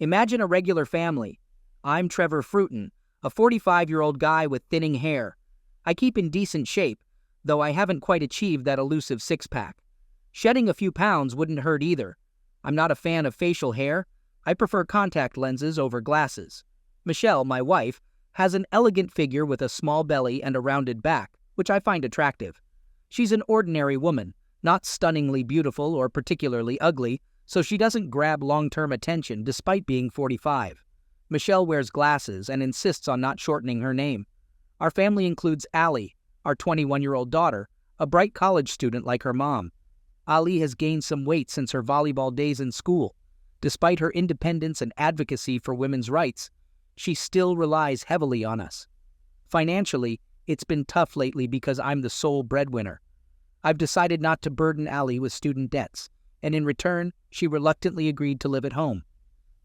Imagine a regular family. I'm Trevor Fruiton, a 45-year-old guy with thinning hair. I keep in decent shape, though I haven't quite achieved that elusive six-pack. Shedding a few pounds wouldn't hurt either. I'm not a fan of facial hair. I prefer contact lenses over glasses. Michelle, my wife, has an elegant figure with a small belly and a rounded back, which I find attractive. She's an ordinary woman, not stunningly beautiful or particularly ugly, so she doesn't grab long-term attention despite being 45. Michelle wears glasses and insists on not shortening her name. Our family includes Allie, our 21-year-old daughter, a bright college student like her mom. Ali has gained some weight since her volleyball days in school. Despite her independence and advocacy for women's rights, she still relies heavily on us. Financially, it's been tough lately because I'm the sole breadwinner. I've decided not to burden Ali with student debts, and in return, she reluctantly agreed to live at home.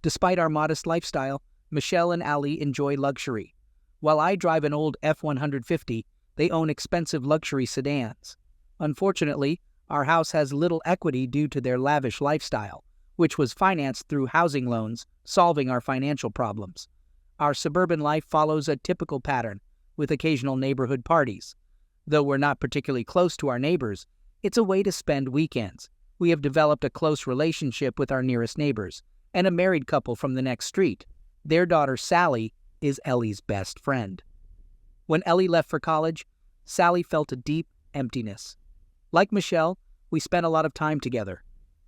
Despite our modest lifestyle, Michelle and Ali enjoy luxury. While I drive an old F-150, they own expensive luxury sedans. Unfortunately, our house has little equity due to their lavish lifestyle, which was financed through housing loans, solving our financial problems. Our suburban life follows a typical pattern, with occasional neighborhood parties. Though we're not particularly close to our neighbors, it's a way to spend weekends. We have developed a close relationship with our nearest neighbors, and a married couple from the next street. Their daughter, Sally, is Ellie's best friend. When Ellie left for college, Sally felt a deep emptiness. Like Michelle, we spent a lot of time together,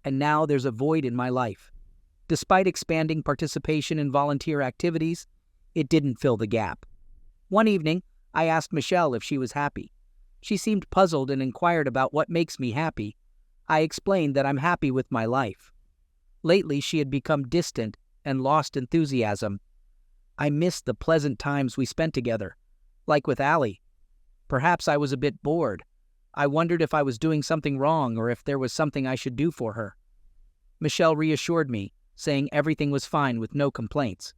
and now there's a void in my life. Despite expanding participation in volunteer activities, it didn't fill the gap. One evening, I asked Michelle if she was happy. She seemed puzzled and inquired about what makes me happy. I explained that I'm happy with my life. Lately, she had become distant and lost enthusiasm. I missed the pleasant times we spent together, like with Allie. Perhaps I was a bit bored. I wondered if I was doing something wrong or if there was something I should do for her. Michelle reassured me, saying everything was fine with no complaints.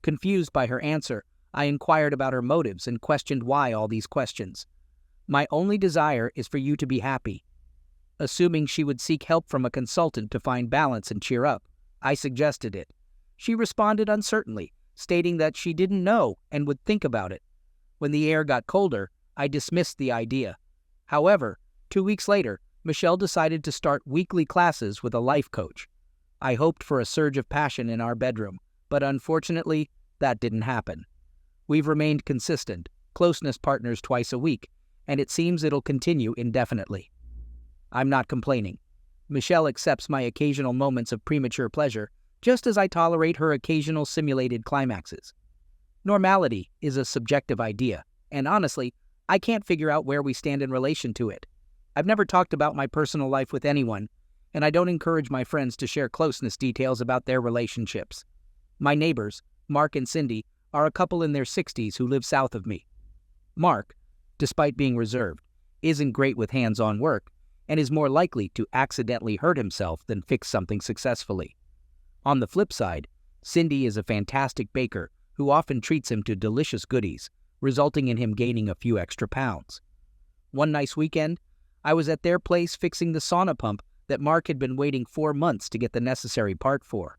Confused by her answer, I inquired about her motives and questioned why all these questions. My only desire is for you to be happy. Assuming she would seek help from a consultant to find balance and cheer up, I suggested it. She responded uncertainly, stating that she didn't know and would think about it. When the air got colder, I dismissed the idea. However, 2 weeks later, Michelle decided to start weekly classes with a life coach. I hoped for a surge of passion in our bedroom, but unfortunately, that didn't happen. We've remained consistent, closeness partners twice a week, and it seems it'll continue indefinitely. I'm not complaining. Michelle accepts my occasional moments of premature pleasure, just as I tolerate her occasional simulated climaxes. Normality is a subjective idea, and honestly, I can't figure out where we stand in relation to it. I've never talked about my personal life with anyone, and I don't encourage my friends to share closeness details about their relationships. My neighbors, Mark and Cindy, are a couple in their 60s who live south of me. Mark, despite being reserved, isn't great with hands-on work and is more likely to accidentally hurt himself than fix something successfully. On the flip side, Cindy is a fantastic baker who often treats him to delicious goodies, resulting in him gaining a few extra pounds. One nice weekend, I was at their place fixing the sauna pump that Mark had been waiting 4 months to get the necessary part for.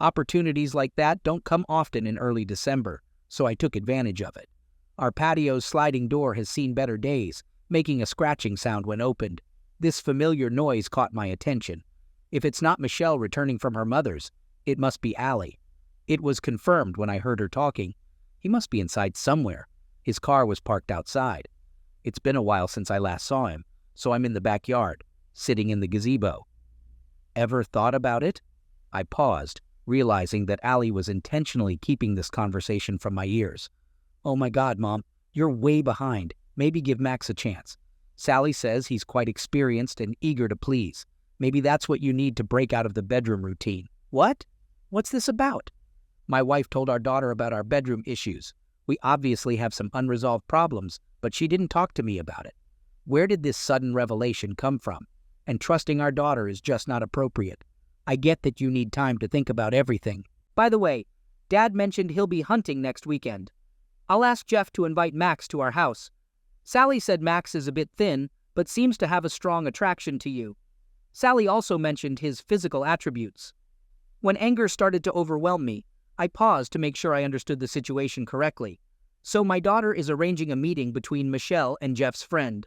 Opportunities like that don't come often in early December, so I took advantage of it. Our patio's sliding door has seen better days, making a scratching sound when opened. This familiar noise caught my attention. If it's not Michelle returning from her mother's, it must be Allie. It was confirmed when I heard her talking. He must be inside somewhere. His car was parked outside. It's been a while since I last saw him, so I'm in the backyard, sitting in the gazebo. Ever thought about it? I paused, realizing that Allie was intentionally keeping this conversation from my ears. Oh my God, Mom, you're way behind. Maybe give Max a chance. Sally says he's quite experienced and eager to please. Maybe that's what you need to break out of the bedroom routine. What? What's this about? My wife told our daughter about our bedroom issues. We obviously have some unresolved problems, but she didn't talk to me about it. Where did this sudden revelation come from? And trusting our daughter is just not appropriate. I get that you need time to think about everything. By the way, Dad mentioned he'll be hunting next weekend. I'll ask Jeff to invite Max to our house. Sally said Max is a bit thin, but seems to have a strong attraction to you. Sally also mentioned his physical attributes. When anger started to overwhelm me, I paused to make sure I understood the situation correctly. So my daughter is arranging a meeting between Michelle and Jeff's friend.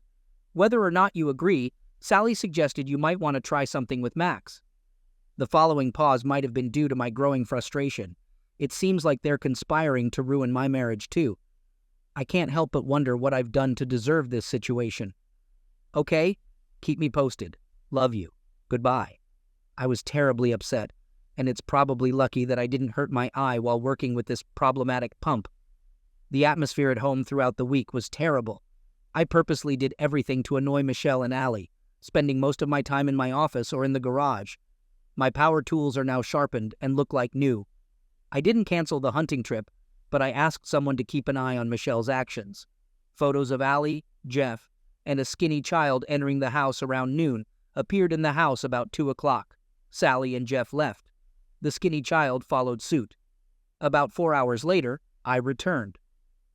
Whether or not you agree, Sally suggested you might want to try something with Max. The following pause might have been due to my growing frustration. It seems like they're conspiring to ruin my marriage too. I can't help but wonder what I've done to deserve this situation. Okay, keep me posted. Love you. Goodbye. I was terribly upset, and it's probably lucky that I didn't hurt my eye while working with this problematic pump. The atmosphere at home throughout the week was terrible. I purposely did everything to annoy Michelle and Allie, spending most of my time in my office or in the garage. My power tools are now sharpened and look like new. I didn't cancel the hunting trip, but I asked someone to keep an eye on Michelle's actions. Photos of Allie, Jeff, and a skinny child entering the house around noon appeared in the house about 2 o'clock. Sally and Jeff left. The skinny child followed suit. About 4 hours later, I returned.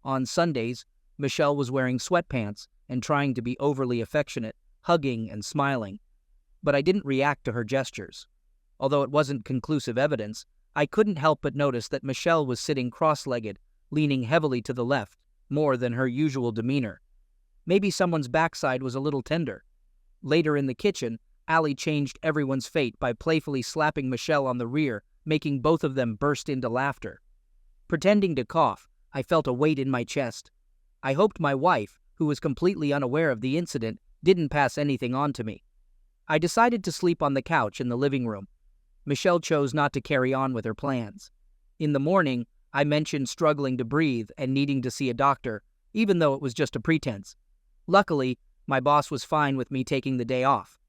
On Sundays, Michelle was wearing sweatpants and trying to be overly affectionate, hugging and smiling. But I didn't react to her gestures. Although it wasn't conclusive evidence, I couldn't help but notice that Michelle was sitting cross-legged, leaning heavily to the left, more than her usual demeanor. Maybe someone's backside was a little tender. Later in the kitchen, Allie changed everyone's fate by playfully slapping Michelle on the rear, making both of them burst into laughter. Pretending to cough, I felt a weight in my chest. I hoped my wife, who was completely unaware of the incident, didn't pass anything on to me. I decided to sleep on the couch in the living room. Michelle chose not to carry on with her plans. In the morning, I mentioned struggling to breathe and needing to see a doctor, even though it was just a pretense. Luckily, my boss was fine with me taking the day off.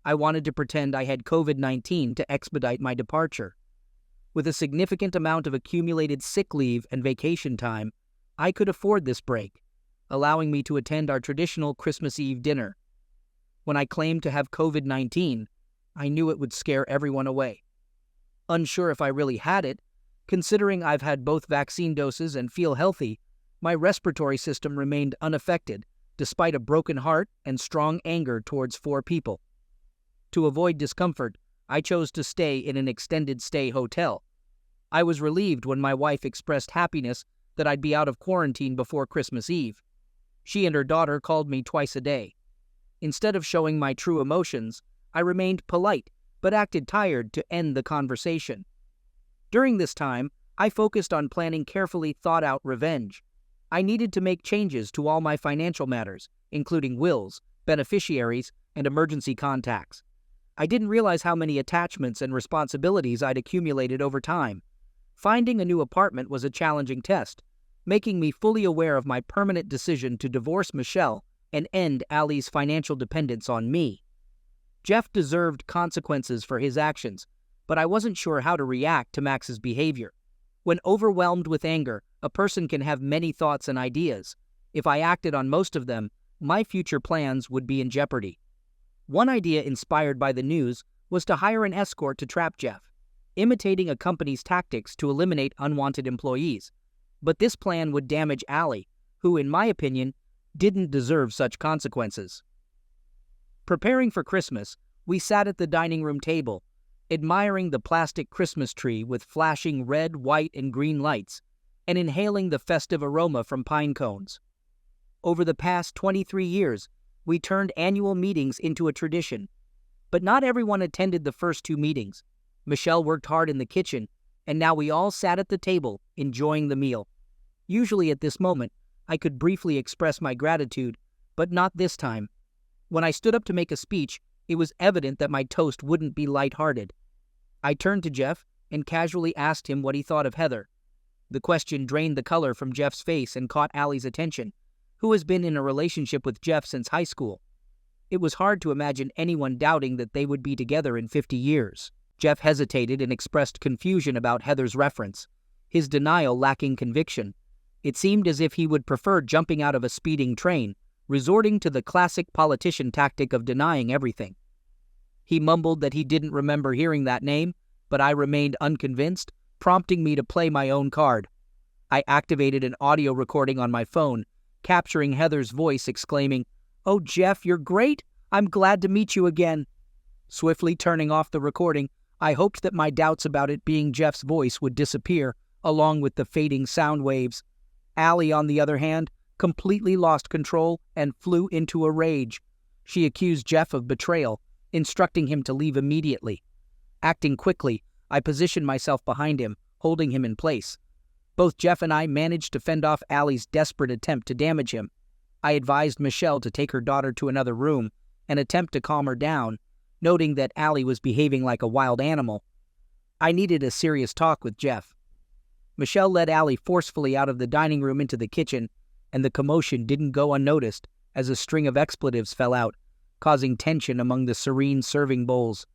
I wanted to pretend I had COVID-19 to expedite my departure. With a significant amount of accumulated sick leave and vacation time, I could afford this break, allowing me to attend our traditional Christmas Eve dinner. When I claimed to have COVID-19, I knew it would scare everyone away. Unsure if I really had it, considering I've had both vaccine doses and feel healthy, my respiratory system remained unaffected, despite a broken heart and strong anger towards 4 people. To avoid discomfort, I chose to stay in an extended stay hotel. I was relieved when my wife expressed happiness that I'd be out of quarantine before Christmas Eve. She and her daughter called me twice a day. Instead of showing my true emotions, I remained polite, but acted tired to end the conversation. During this time, I focused on planning carefully thought-out revenge. I needed to make changes to all my financial matters, including wills, beneficiaries, and emergency contacts. I didn't realize how many attachments and responsibilities I'd accumulated over time. Finding a new apartment was a challenging test, making me fully aware of my permanent decision to divorce Michelle and end Allie's financial dependence on me. Jeff deserved consequences for his actions, but I wasn't sure how to react to Max's behavior. When overwhelmed with anger, a person can have many thoughts and ideas. If I acted on most of them, my future plans would be in jeopardy. One idea inspired by the news was to hire an escort to trap Jeff, imitating a company's tactics to eliminate unwanted employees. But this plan would damage Allie, who, in my opinion, didn't deserve such consequences. Preparing for Christmas, we sat at the dining room table, admiring the plastic Christmas tree with flashing red, white, and green lights, and inhaling the festive aroma from pine cones. Over the past 23 years, we turned annual meetings into a tradition. But not everyone attended the first 2 meetings. Michelle worked hard in the kitchen, and now we all sat at the table, enjoying the meal. Usually at this moment, I could briefly express my gratitude, but not this time. When I stood up to make a speech, it was evident that my toast wouldn't be lighthearted. I turned to Jeff and casually asked him what he thought of Heather. The question drained the color from Jeff's face and caught Allie's attention, who has been in a relationship with Jeff since high school. It was hard to imagine anyone doubting that they would be together in 50 years. Jeff hesitated and expressed confusion about Heather's reference, his denial lacking conviction. It seemed as if he would prefer jumping out of a speeding train, resorting to the classic politician tactic of denying everything. He mumbled that he didn't remember hearing that name, but I remained unconvinced, prompting me to play my own card. I activated an audio recording on my phone, capturing Heather's voice exclaiming, "Oh, Jeff, you're great! I'm glad to meet you again." Swiftly turning off the recording, I hoped that my doubts about it being Jeff's voice would disappear, along with the fading sound waves. Allie, on the other hand, completely lost control and flew into a rage. She accused Jeff of betrayal, instructing him to leave immediately. Acting quickly, I positioned myself behind him, holding him in place. Both Jeff and I managed to fend off Allie's desperate attempt to damage him. I advised Michelle to take her daughter to another room and attempt to calm her down, noting that Allie was behaving like a wild animal. I needed a serious talk with Jeff. Michelle led Allie forcefully out of the dining room into the kitchen, and the commotion didn't go unnoticed as a string of expletives fell out, causing tension among the serene serving bowls.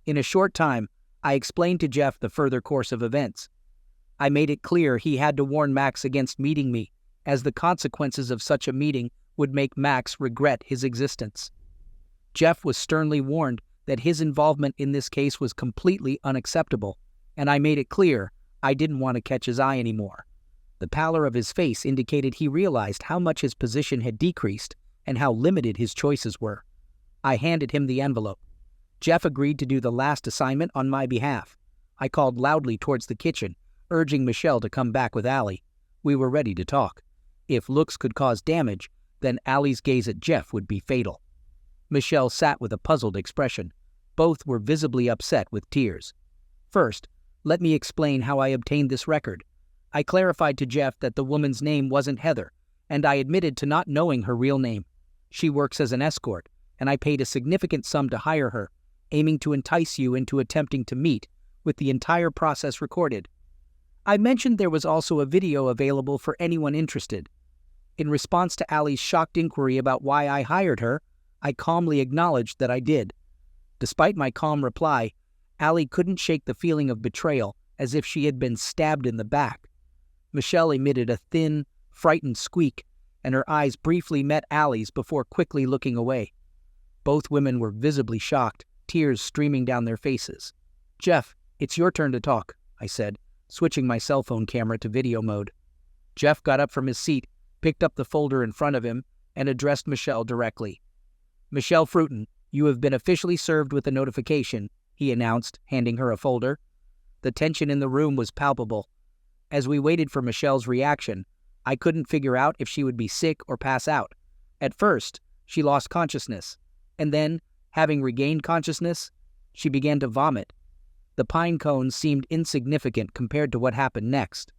In a short time, I explained to Jeff the further course of events. I made it clear he had to warn Max against meeting me, as the consequences of such a meeting would make Max regret his existence. Jeff was sternly warned that his involvement in this case was completely unacceptable, and I made it clear I didn't want to catch his eye anymore. The pallor of his face indicated he realized how much his position had decreased and how limited his choices were. I handed him the envelope. Jeff agreed to do the last assignment on my behalf. I called loudly towards the kitchen, urging Michelle to come back with Allie. We were ready to talk. If looks could cause damage, then Allie's gaze at Jeff would be fatal. Michelle sat with a puzzled expression. Both were visibly upset with tears. First, let me explain how I obtained this record. I clarified to Jeff that the woman's name wasn't Heather, and I admitted to not knowing her real name. She works as an escort, and I paid a significant sum to hire her, aiming to entice you into attempting to meet, with the entire process recorded. I mentioned there was also a video available for anyone interested. In response to Allie's shocked inquiry about why I hired her, I calmly acknowledged that I did. Despite my calm reply, Allie couldn't shake the feeling of betrayal, as if she had been stabbed in the back. Michelle emitted a thin, frightened squeak, and her eyes briefly met Allie's before quickly looking away. Both women were visibly shocked, tears streaming down their faces. "Jeff, it's your turn to talk," I said, switching my cell phone camera to video mode. Jeff got up from his seat, picked up the folder in front of him, and addressed Michelle directly. "Michelle Fruiton, you have been officially served with a notification," he announced, handing her a folder. The tension in the room was palpable. As we waited for Michelle's reaction, I couldn't figure out if she would be sick or pass out. At first, she lost consciousness, and then, having regained consciousness, she began to vomit. The pine cones seemed insignificant compared to what happened next.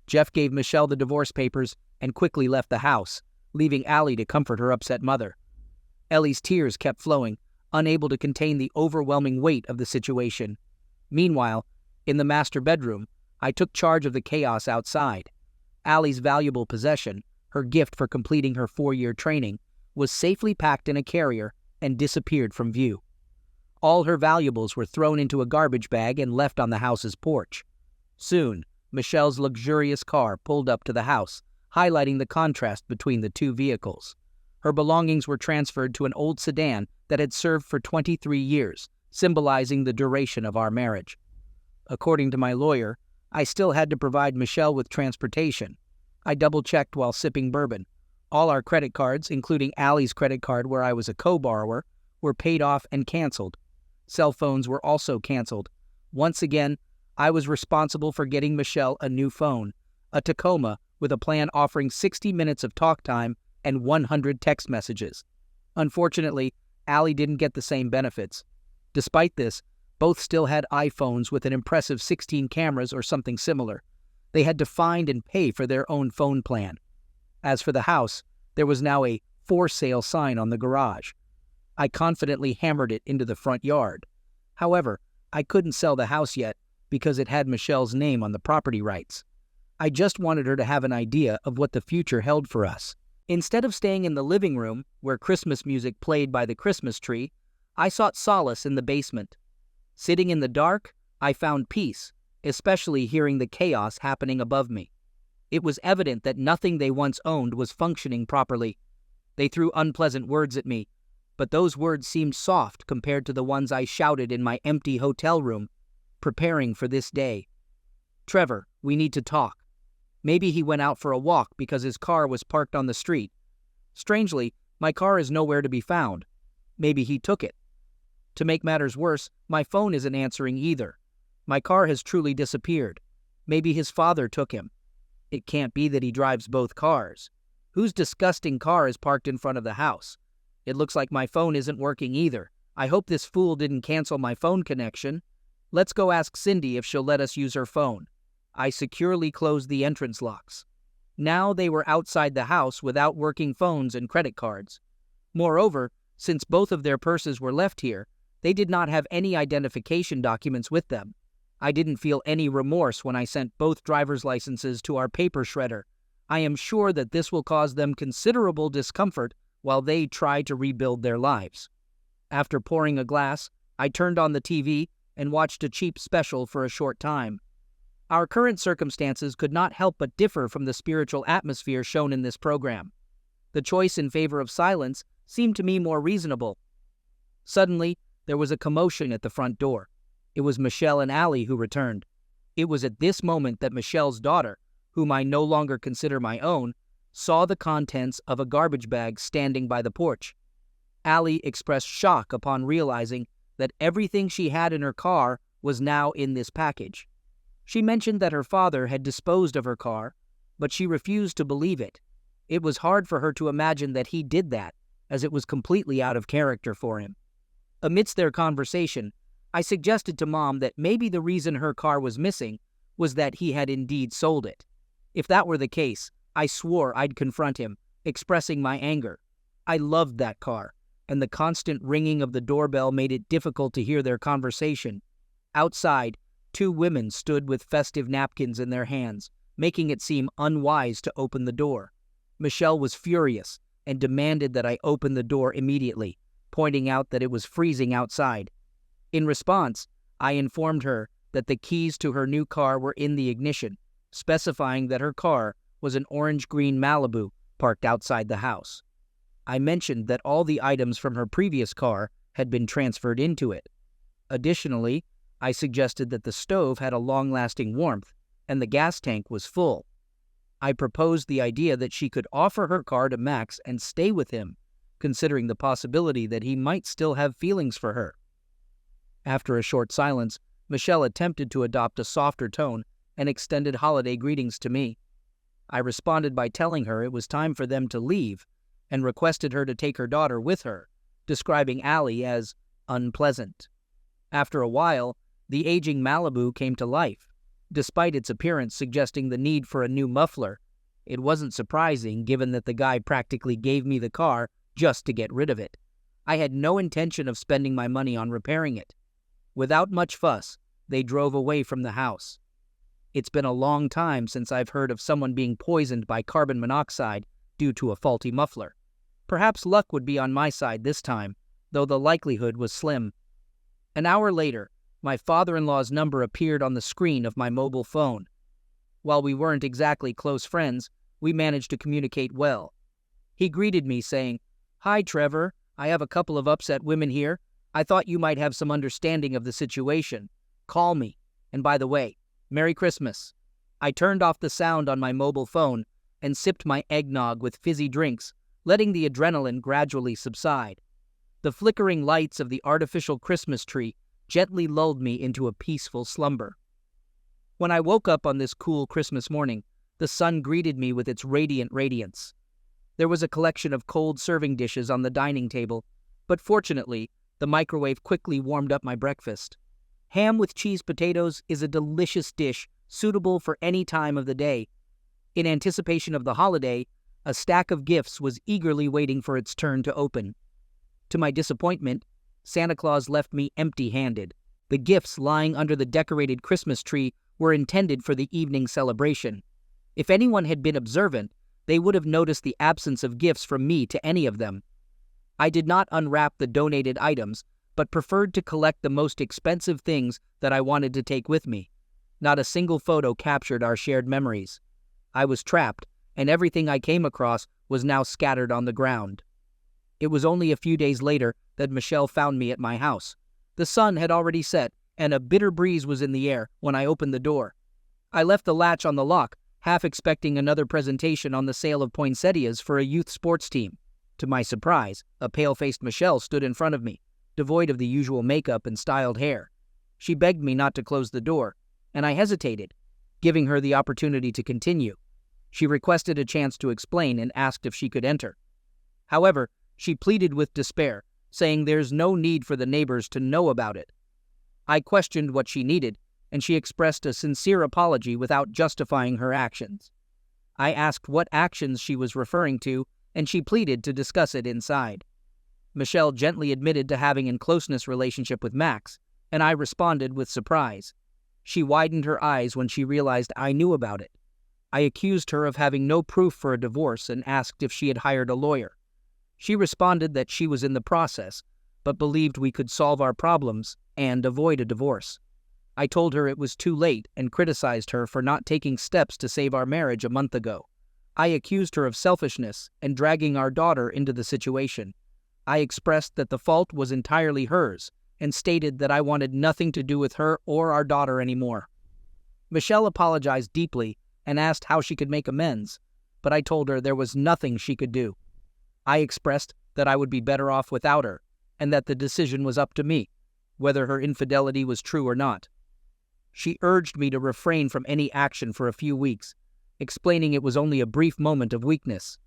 Jeff gave Michelle the divorce papers and quickly left the house, leaving Allie to comfort her upset mother. Ellie's tears kept flowing, unable to contain the overwhelming weight of the situation. Meanwhile, in the master bedroom, I took charge of the chaos outside. Allie's valuable possession, her gift for completing her 4-year training, was safely packed in a carrier and disappeared from view. All her valuables were thrown into a garbage bag and left on the house's porch. Soon, Michelle's luxurious car pulled up to the house, highlighting the contrast between the two vehicles. Her belongings were transferred to an old sedan that had served for 23 years, symbolizing the duration of our marriage. According to my lawyer, I still had to provide Michelle with transportation. I double-checked while sipping bourbon. All our credit cards, including Allie's credit card where I was a co-borrower, were paid off and canceled. Cell phones were also canceled. Once again, I was responsible for getting Michelle a new phone, a Tacoma with a plan offering 60 minutes of talk time and 100 text messages. Unfortunately, Allie didn't get the same benefits. Despite this, both still had iPhones with an impressive 16 cameras or something similar. They had to find and pay for their own phone plan. As for the house, there was now a for sale sign on the garage. I confidently hammered it into the front yard. However, I couldn't sell the house yet because it had Michelle's name on the property rights. I just wanted her to have an idea of what the future held for us. Instead of staying in the living room, where Christmas music played by the Christmas tree, I sought solace in the basement. Sitting in the dark, I found peace, especially hearing the chaos happening above me. It was evident that nothing they once owned was functioning properly. They threw unpleasant words at me, but those words seemed soft compared to the ones I shouted in my empty hotel room, preparing for this day. "Trevor, we need to talk." Maybe he went out for a walk because his car was parked on the street. Strangely, my car is nowhere to be found. Maybe he took it. To make matters worse, my phone isn't answering either. My car has truly disappeared. Maybe his father took him. It can't be that he drives both cars. Whose disgusting car is parked in front of the house? It looks like my phone isn't working either. I hope this fool didn't cancel my phone connection. Let's go ask Cindy if she'll let us use her phone. I securely closed the entrance locks. Now they were outside the house without working phones and credit cards. Moreover, since both of their purses were left here, they did not have any identification documents with them. I didn't feel any remorse when I sent both driver's licenses to our paper shredder. I am sure that this will cause them considerable discomfort while they try to rebuild their lives. After pouring a glass, I turned on the TV and watched a cheap special for a short time. Our current circumstances could not help but differ from the spiritual atmosphere shown in this program. The choice in favor of silence seemed to me more reasonable. Suddenly, there was a commotion at the front door. It was Michelle and Allie who returned. It was at this moment that Michelle's daughter, whom I no longer consider my own, saw the contents of a garbage bag standing by the porch. Allie expressed shock upon realizing that everything she had in her car was now in this package. She mentioned that her father had disposed of her car, but she refused to believe it. It was hard for her to imagine that he did that, as it was completely out of character for him. Amidst their conversation, I suggested to Mom that maybe the reason her car was missing was that he had indeed sold it. If that were the case, I swore I'd confront him, expressing my anger. I loved that car, and the constant ringing of the doorbell made it difficult to hear their conversation. Outside, two women stood with festive napkins in their hands, making it seem unwise to open the door. Michelle was furious and demanded that I open the door immediately, pointing out that it was freezing outside. In response, I informed her that the keys to her new car were in the ignition, specifying that her car was an orange-green Malibu parked outside the house. I mentioned that all the items from her previous car had been transferred into it. Additionally, I suggested that the stove had a long-lasting warmth and the gas tank was full. I proposed the idea that she could offer her car to Max and stay with him, considering the possibility that he might still have feelings for her. After a short silence, Michelle attempted to adopt a softer tone and extended holiday greetings to me. I responded by telling her it was time for them to leave and requested her to take her daughter with her, describing Allie as unpleasant. After a while, the aging Malibu came to life, despite its appearance suggesting the need for a new muffler. It wasn't surprising given that the guy practically gave me the car just to get rid of it. I had no intention of spending my money on repairing it. Without much fuss, they drove away from the house. It's been a long time since I've heard of someone being poisoned by carbon monoxide due to a faulty muffler. Perhaps luck would be on my side this time, though the likelihood was slim. An hour later, my father-in-law's number appeared on the screen of my mobile phone. While we weren't exactly close friends, we managed to communicate well. He greeted me saying, "Hi, Trevor. I have a couple of upset women here. I thought you might have some understanding of the situation. Call me. And by the way, Merry Christmas." I turned off the sound on my mobile phone and sipped my eggnog with fizzy drinks, letting the adrenaline gradually subside. The flickering lights of the artificial Christmas tree gently lulled me into a peaceful slumber. When I woke up on this cool Christmas morning, the sun greeted me with its radiant radiance. There was a collection of cold serving dishes on the dining table, but fortunately, the microwave quickly warmed up my breakfast. Ham with cheese potatoes is a delicious dish suitable for any time of the day. In anticipation of the holiday, a stack of gifts was eagerly waiting for its turn to open. To my disappointment, Santa Claus left me empty-handed. The gifts lying under the decorated Christmas tree were intended for the evening celebration. If anyone had been observant, they would have noticed the absence of gifts from me to any of them. I did not unwrap the donated items, but preferred to collect the most expensive things that I wanted to take with me. Not a single photo captured our shared memories. I was trapped, and everything I came across was now scattered on the ground. It was only a few days later that Michelle found me at my house. The sun had already set, and a bitter breeze was in the air when I opened the door. I left the latch on the lock, half expecting another presentation on the sale of poinsettias for a youth sports team. To my surprise, a pale-faced Michelle stood in front of me. devoid of the usual makeup and styled hair. She begged me not to close the door, and I hesitated, giving her the opportunity to continue. She requested a chance to explain and asked if she could enter. However, she pleaded with despair, saying there's no need for the neighbors to know about it. I questioned what she needed, and she expressed a sincere apology without justifying her actions. I asked what actions she was referring to, and she pleaded to discuss it inside. Michelle gently admitted to having a closeness relationship with Max, and I responded with surprise. She widened her eyes when she realized I knew about it. I accused her of having no proof for a divorce and asked if she had hired a lawyer. She responded that she was in the process, but believed we could solve our problems and avoid a divorce. I told her it was too late and criticized her for not taking steps to save our marriage a month ago. I accused her of selfishness and dragging our daughter into the situation. I expressed that the fault was entirely hers and stated that I wanted nothing to do with her or our daughter anymore. Michelle apologized deeply and asked how she could make amends, but I told her there was nothing she could do. I expressed that I would be better off without her and that the decision was up to me, whether her infidelity was true or not. She urged me to refrain from any action for a few weeks, explaining it was only a brief moment of weakness.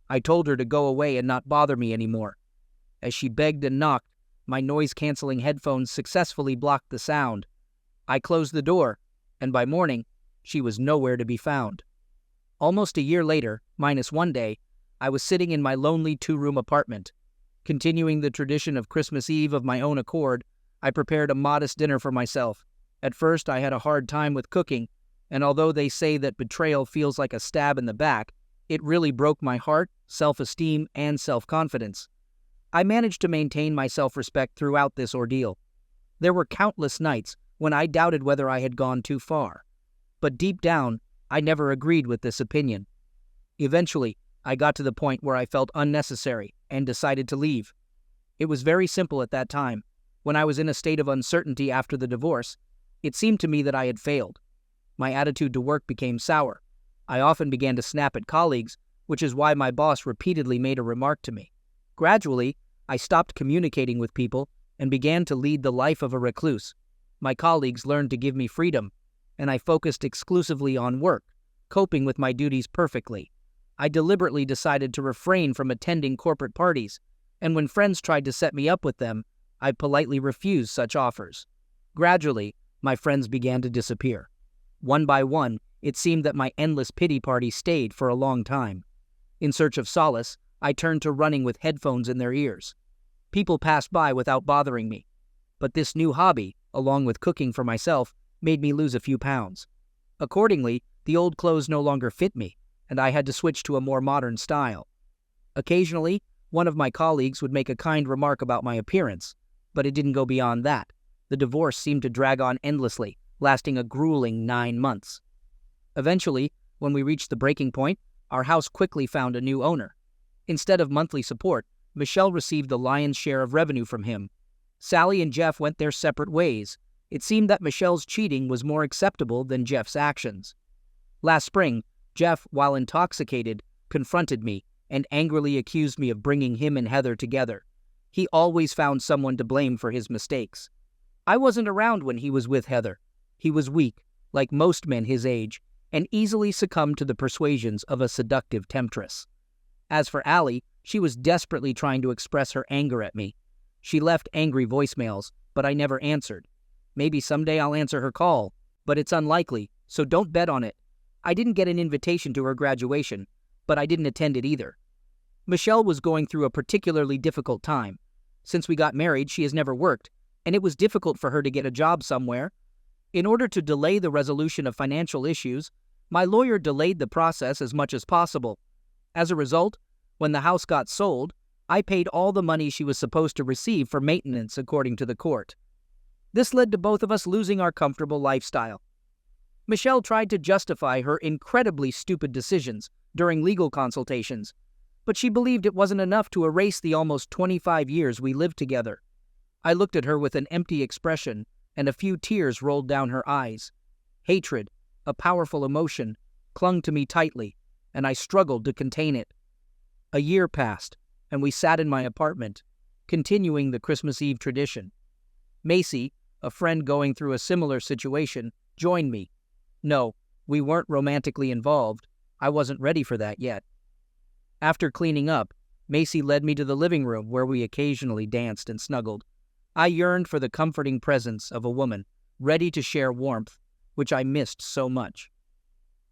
I told her to go away and not bother me anymore. As she begged and knocked, my noise-canceling headphones successfully blocked the sound. I closed the door, and by morning, she was nowhere to be found. Almost a year later, minus one day, I was sitting in my lonely two-room apartment. Continuing the tradition of Christmas Eve of my own accord, I prepared a modest dinner for myself. At first, I had a hard time with cooking, and although they say that betrayal feels like a stab in the back, it really broke my heart, self-esteem, and self-confidence. I managed to maintain my self-respect throughout this ordeal. There were countless nights when I doubted whether I had gone too far. But deep down, I never agreed with this opinion. Eventually, I got to the point where I felt unnecessary and decided to leave. It was very simple at that time. When I was in a state of uncertainty after the divorce, it seemed to me that I had failed. My attitude to work became sour. I often began to snap at colleagues, which is why my boss repeatedly made a remark to me. Gradually, I stopped communicating with people and began to lead the life of a recluse. My colleagues learned to give me freedom, and I focused exclusively on work, coping with my duties perfectly. I deliberately decided to refrain from attending corporate parties, and when friends tried to set me up with them, I politely refused such offers. Gradually, my friends began to disappear. One by one, it seemed that my endless pity party stayed for a long time. In search of solace, I turned to running with headphones in their ears. People passed by without bothering me, but this new hobby, along with cooking for myself, made me lose a few pounds. Accordingly, the old clothes no longer fit me, and I had to switch to a more modern style. Occasionally, one of my colleagues would make a kind remark about my appearance, but it didn't go beyond that. The divorce seemed to drag on endlessly, lasting a grueling 9 months. Eventually, when we reached the breaking point, our house quickly found a new owner. Instead of monthly support, Michelle received the lion's share of revenue from him. Sally and Jeff went their separate ways. It seemed that Michelle's cheating was more acceptable than Jeff's actions. Last spring, Jeff, while intoxicated, confronted me and angrily accused me of bringing him and Heather together. He always found someone to blame for his mistakes. I wasn't around when he was with Heather. He was weak, like most men his age, and easily succumbed to the persuasions of a seductive temptress. As for Allie, she was desperately trying to express her anger at me. She left angry voicemails, but I never answered. Maybe someday I'll answer her call, but it's unlikely, so don't bet on it. I didn't get an invitation to her graduation, but I didn't attend it either. Michelle was going through a particularly difficult time. Since we got married, she has never worked, and it was difficult for her to get a job somewhere. In order to delay the resolution of financial issues, my lawyer delayed the process as much as possible. As a result, when the house got sold, I paid all the money she was supposed to receive for maintenance according to the court. This led to both of us losing our comfortable lifestyle. Michelle tried to justify her incredibly stupid decisions during legal consultations, but she believed it wasn't enough to erase the almost 25 years we lived together. I looked at her with an empty expression, and a few tears rolled down her eyes. Hatred, a powerful emotion, clung to me tightly, and I struggled to contain it. A year passed, and we sat in my apartment. continuing the Christmas Eve tradition. Macy, a friend going through a similar situation, joined me. No, we weren't romantically involved. I wasn't ready for that yet. After cleaning up, Macy led me to the living room where we occasionally danced and snuggled. I yearned for the comforting presence of a woman, ready to share warmth, which I missed so much.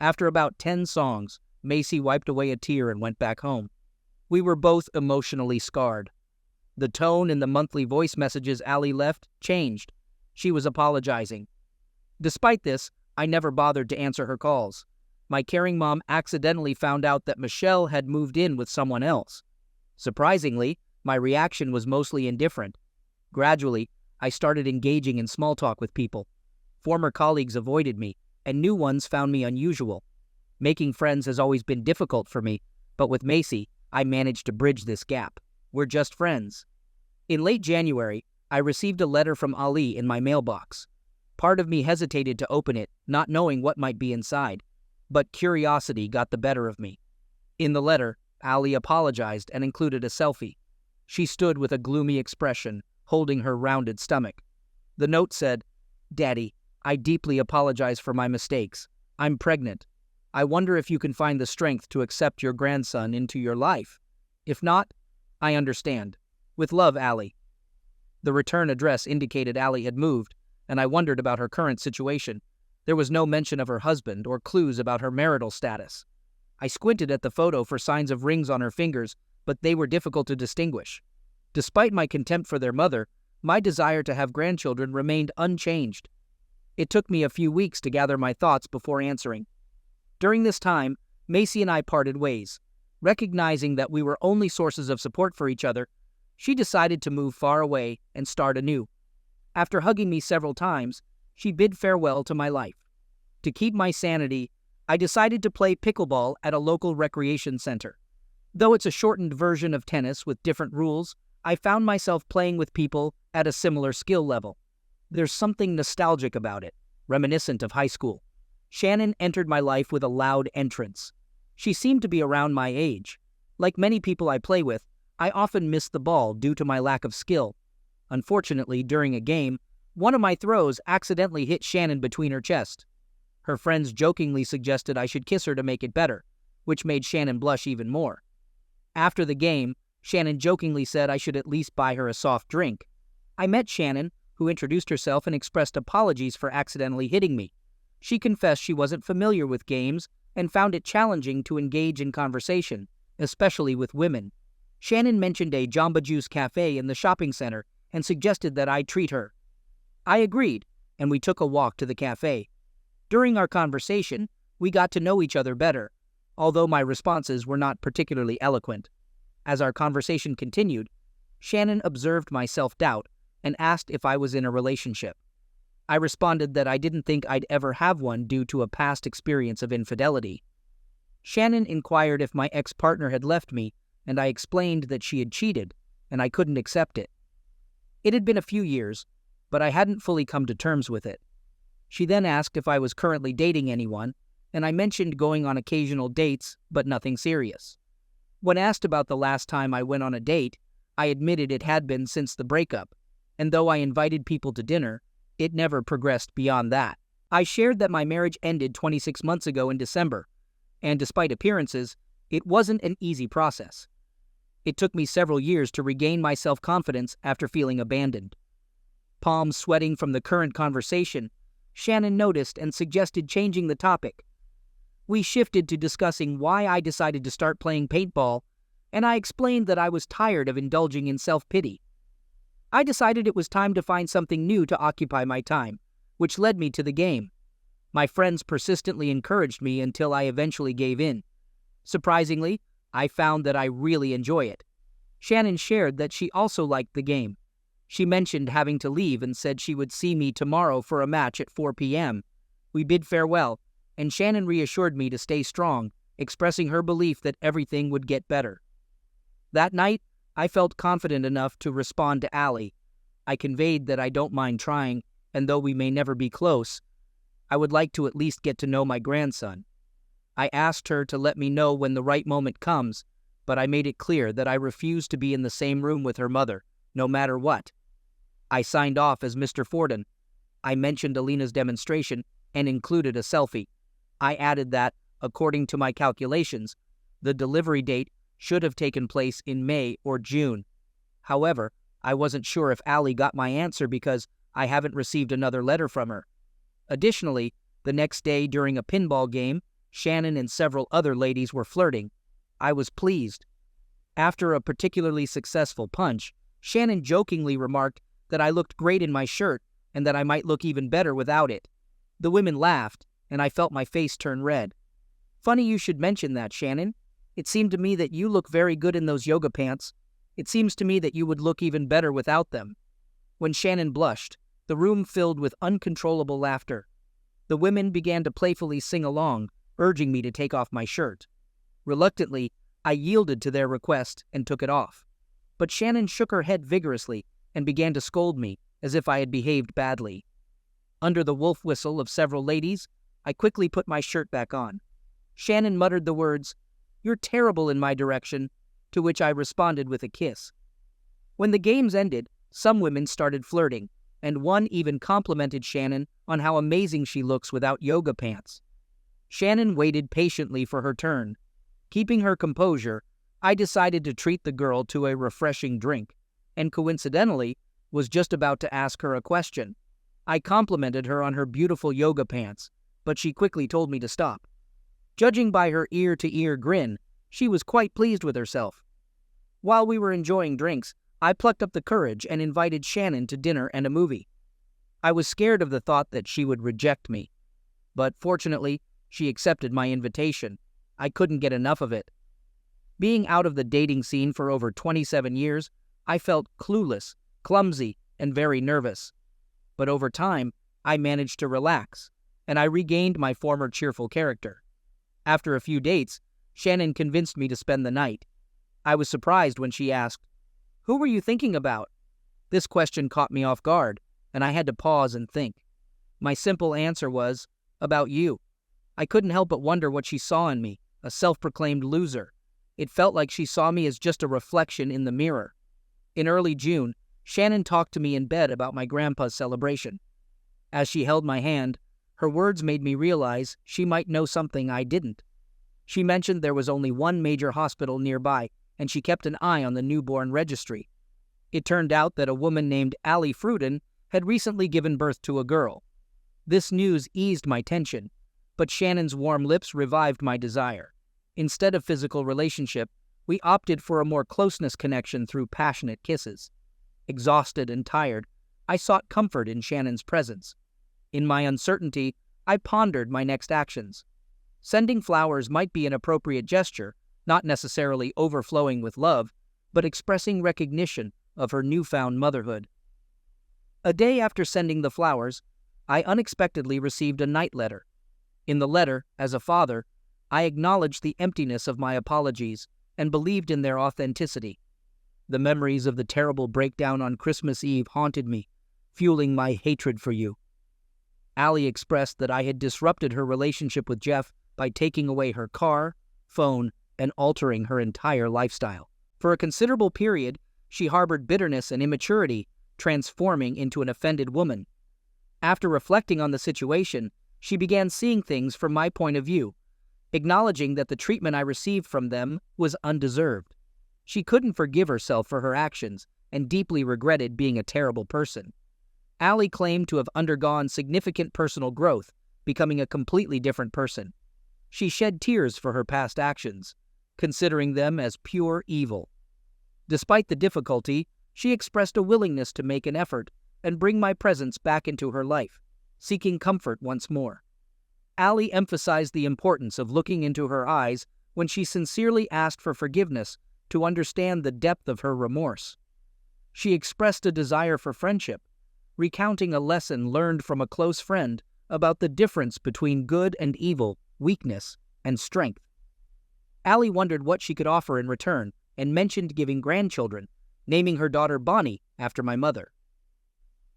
After about 10 songs, Macy wiped away a tear and went back home. We were both emotionally scarred. The tone in the monthly voice messages Allie left changed. She was apologizing. Despite this, I never bothered to answer her calls. My caring mom accidentally found out that Michelle had moved in with someone else. Surprisingly, my reaction was mostly indifferent. Gradually, I started engaging in small talk with people. Former colleagues avoided me, and new ones found me unusual. Making friends has always been difficult for me, but with Macy, I managed to bridge this gap. We're just friends. In late January, I received a letter from Ali in my mailbox. Part of me hesitated to open it, not knowing what might be inside, but curiosity got the better of me. In the letter, Ali apologized and included a selfie. She stood with a gloomy expression, holding her rounded stomach. The note said, "Daddy, I deeply apologize for my mistakes. I'm pregnant. I wonder if you can find the strength to accept your grandson into your life. If not, I understand. With love, Allie." The return address indicated Allie had moved, and I wondered about her current situation. There was no mention of her husband or clues about her marital status. I squinted at the photo for signs of rings on her fingers, but they were difficult to distinguish. Despite my contempt for their mother, my desire to have grandchildren remained unchanged. It took me a few weeks to gather my thoughts before answering. During this time, Macy and I parted ways. Recognizing that we were only sources of support for each other, she decided to move far away and start anew. After hugging me several times, she bid farewell to my life. To keep my sanity, I decided to play pickleball at a local recreation center. Though it's a shortened version of tennis with different rules, I found myself playing with people at a similar skill level. There's something nostalgic about it, reminiscent of high school. Shannon entered my life with a loud entrance. She seemed to be around my age. Like many people I play with, I often miss the ball due to my lack of skill. Unfortunately, during a game, one of my throws accidentally hit Shannon between her chest. Her friends jokingly suggested I should kiss her to make it better, which made Shannon blush even more. After the game, Shannon jokingly said I should at least buy her a soft drink. I met Shannon, who introduced herself and expressed apologies for accidentally hitting me. She confessed she wasn't familiar with games and found it challenging to engage in conversation, especially with women. Shannon mentioned a Jamba Juice cafe in the shopping center and suggested that I treat her. I agreed, and we took a walk to the cafe. During our conversation, we got to know each other better, although my responses were not particularly eloquent. As our conversation continued, Shannon observed my self-doubt and asked if I was in a relationship. I responded that I didn't think I'd ever have one due to a past experience of infidelity. Shannon inquired if my ex-partner had left me, and I explained that she had cheated, and I couldn't accept it. It had been a few years, but I hadn't fully come to terms with it. She then asked if I was currently dating anyone, and I mentioned going on occasional dates, but nothing serious. When asked about the last time I went on a date, I admitted it had been since the breakup, and though I invited people to dinner, it never progressed beyond that. I shared that my marriage ended 26 months ago in December, and despite appearances, it wasn't an easy process. It took me several years to regain my self-confidence after feeling abandoned. Palms sweating from the current conversation, Shannon noticed and suggested changing the topic. We shifted to discussing why I decided to start playing paintball, and I explained that I was tired of indulging in self-pity. I decided it was time to find something new to occupy my time, which led me to the game. My friends persistently encouraged me until I eventually gave in. Surprisingly, I found that I really enjoy it. Shannon shared that she also liked the game. She mentioned having to leave and said she would see me tomorrow for a match at 4 p.m. We bid farewell, and Shannon reassured me to stay strong, expressing her belief that everything would get better. That night, I felt confident enough to respond to Allie. I conveyed that I don't mind trying, and though we may never be close, I would like to at least get to know my grandson. I asked her to let me know when the right moment comes, but I made it clear that I refuse to be in the same room with her mother, no matter what. I signed off as Mr. Forden. I mentioned Alina's demonstration and included a selfie. I added that, according to my calculations, the delivery date should have taken place in May or June. However, I wasn't sure if Allie got my answer because I haven't received another letter from her. Additionally, the next day during a pinball game, Shannon and several other ladies were flirting. I was pleased. After a particularly successful punch, Shannon jokingly remarked that I looked great in my shirt and that I might look even better without it. The women laughed, and I felt my face turn red. Funny you should mention that, Shannon. It seemed to me that you look very good in those yoga pants. It seems to me that you would look even better without them. When Shannon blushed, the room filled with uncontrollable laughter. The women began to playfully sing along, urging me to take off my shirt. Reluctantly, I yielded to their request and took it off. But Shannon shook her head vigorously and began to scold me as if I had behaved badly. Under the wolf whistle of several ladies, I quickly put my shirt back on. Shannon muttered the words, "You're terrible," in my direction, to which I responded with a kiss. When the games ended, some women started flirting, and one even complimented Shannon on how amazing she looks without yoga pants. Shannon waited patiently for her turn. Keeping her composure, I decided to treat the girl to a refreshing drink, and coincidentally, was just about to ask her a question. I complimented her on her beautiful yoga pants, but she quickly told me to stop. Judging by her ear-to-ear grin, she was quite pleased with herself. While we were enjoying drinks, I plucked up the courage and invited Shannon to dinner and a movie. I was scared of the thought that she would reject me, but fortunately, she accepted my invitation. I couldn't get enough of it. Being out of the dating scene for over 27 years, I felt clueless, clumsy, and very nervous. But over time, I managed to relax, and I regained my former cheerful character. After a few dates, Shannon convinced me to spend the night. I was surprised when she asked, "Who were you thinking about?" This question caught me off guard, and I had to pause and think. My simple answer was, "About you." I couldn't help but wonder what she saw in me, a self-proclaimed loser. It felt like she saw me as just a reflection in the mirror. In early June, Shannon talked to me in bed about my grandpa's celebration. As she held my hand, her words made me realize she might know something I didn't. She mentioned there was only one major hospital nearby, and she kept an eye on the newborn registry. It turned out that a woman named Allie Fruden had recently given birth to a girl. This news eased my tension, but Shannon's warm lips revived my desire. Instead of physical relationship, we opted for a more closeness connection through passionate kisses. Exhausted and tired, I sought comfort in Shannon's presence. In my uncertainty, I pondered my next actions. Sending flowers might be an appropriate gesture, not necessarily overflowing with love, but expressing recognition of her newfound motherhood. A day after sending the flowers, I unexpectedly received a night letter. In the letter, as a father, I acknowledged the emptiness of my apologies and believed in their authenticity. The memories of the terrible breakdown on Christmas Eve haunted me, fueling my hatred for you. Allie expressed that I had disrupted her relationship with Jeff by taking away her car, phone, and altering her entire lifestyle. For a considerable period, she harbored bitterness and immaturity, transforming into an offended woman. After reflecting on the situation, she began seeing things from my point of view, acknowledging that the treatment I received from them was undeserved. She couldn't forgive herself for her actions and deeply regretted being a terrible person. Allie claimed to have undergone significant personal growth, becoming a completely different person. She shed tears for her past actions, considering them as pure evil. Despite the difficulty, she expressed a willingness to make an effort and bring my presence back into her life, seeking comfort once more. Allie emphasized the importance of looking into her eyes when she sincerely asked for forgiveness to understand the depth of her remorse. She expressed a desire for friendship, recounting a lesson learned from a close friend about the difference between good and evil, weakness and strength. Allie wondered what she could offer in return and mentioned giving grandchildren, naming her daughter Bonnie after my mother.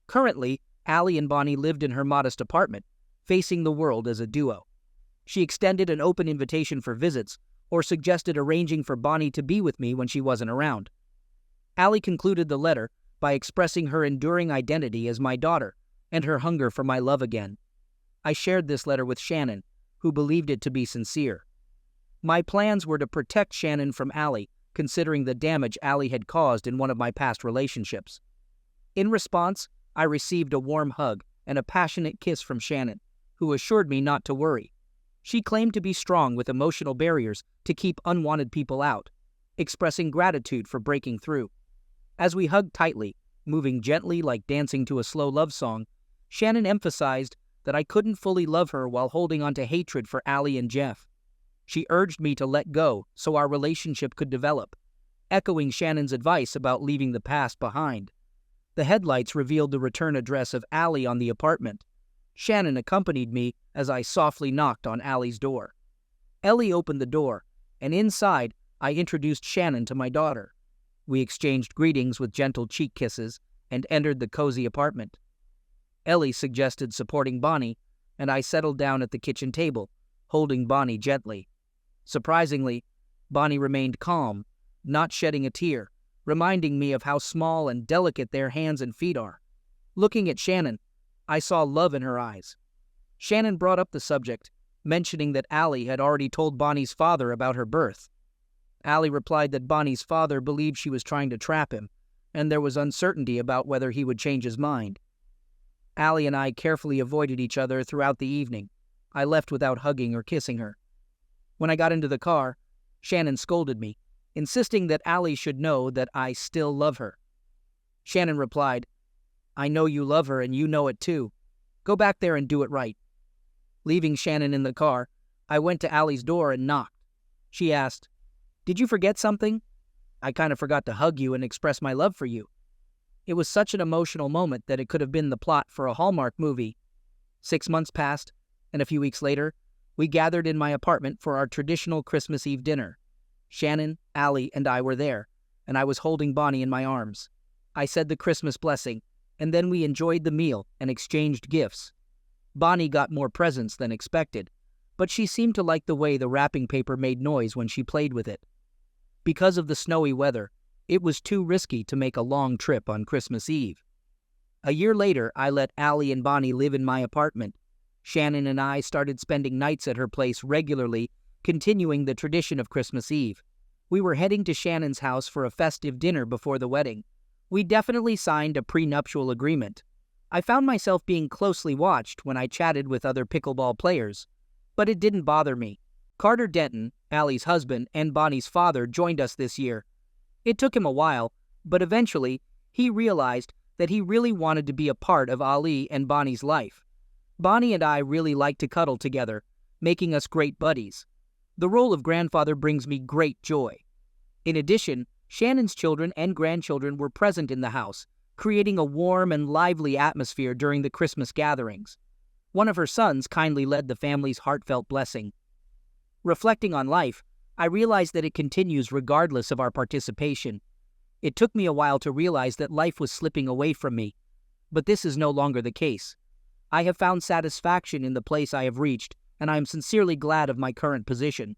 Currently, Allie and Bonnie lived in her modest apartment, facing the world as a duo. She extended an open invitation for visits or suggested arranging for Bonnie to be with me when she wasn't around. Allie concluded the letter by expressing her enduring identity as my daughter and her hunger for my love again. I shared this letter with Shannon, who believed it to be sincere. My plans were to protect Shannon from Allie, considering the damage Allie had caused in one of my past relationships. In response, I received a warm hug and a passionate kiss from Shannon, who assured me not to worry. She claimed to be strong with emotional barriers to keep unwanted people out, expressing gratitude for breaking through. As we hugged tightly, moving gently like dancing to a slow love song, Shannon emphasized that I couldn't fully love her while holding on to hatred for Allie and Jeff. She urged me to let go so our relationship could develop, echoing Shannon's advice about leaving the past behind. The headlights revealed the return address of Allie on the apartment. Shannon accompanied me as I softly knocked on Allie's door. Ellie opened the door, and inside, I introduced Shannon to my daughter. We exchanged greetings with gentle cheek kisses and entered the cozy apartment. Ellie suggested supporting Bonnie, and I settled down at the kitchen table, holding Bonnie gently. Surprisingly, Bonnie remained calm, not shedding a tear, reminding me of how small and delicate their hands and feet are. Looking at Shannon, I saw love in her eyes. Shannon brought up the subject, mentioning that Allie had already told Bonnie's father about her birth. Allie replied that Bonnie's father believed she was trying to trap him, and there was uncertainty about whether he would change his mind. Allie and I carefully avoided each other throughout the evening. I left without hugging or kissing her. When I got into the car, Shannon scolded me, insisting that Allie should know that I still love her. Shannon replied, "I know you love her and you know it too. Go back there and do it right." Leaving Shannon in the car, I went to Allie's door and knocked. She asked, "Did you forget something?" "I kind of forgot to hug you and express my love for you." It was such an emotional moment that it could have been the plot for a Hallmark movie. 6 months passed, and a few weeks later, we gathered in my apartment for our traditional Christmas Eve dinner. Shannon, Allie, and I were there, and I was holding Bonnie in my arms. I said the Christmas blessing, and then we enjoyed the meal and exchanged gifts. Bonnie got more presents than expected, but she seemed to like the way the wrapping paper made noise when she played with it. Because of the snowy weather, it was too risky to make a long trip on Christmas Eve. A year later, I let Allie and Bonnie live in my apartment. Shannon and I started spending nights at her place regularly, continuing the tradition of Christmas Eve. We were heading to Shannon's house for a festive dinner before the wedding. We definitely signed a prenuptial agreement. I found myself being closely watched when I chatted with other pickleball players, but it didn't bother me. Carter Denton, Allie's husband and Bonnie's father, joined us this year. It took him a while, but eventually he realized that he really wanted to be a part of Ali and Bonnie's life. Bonnie and I really like to cuddle together, making us great buddies. The role of grandfather brings me great joy. In addition, Shannon's children and grandchildren were present in the house, creating a warm and lively atmosphere during the Christmas gatherings. One of her sons kindly led the family's heartfelt blessing. Reflecting on life, I realized that it continues regardless of our participation. It took me a while to realize that life was slipping away from me, but this is no longer the case. I have found satisfaction in the place I have reached, and I am sincerely glad of my current position.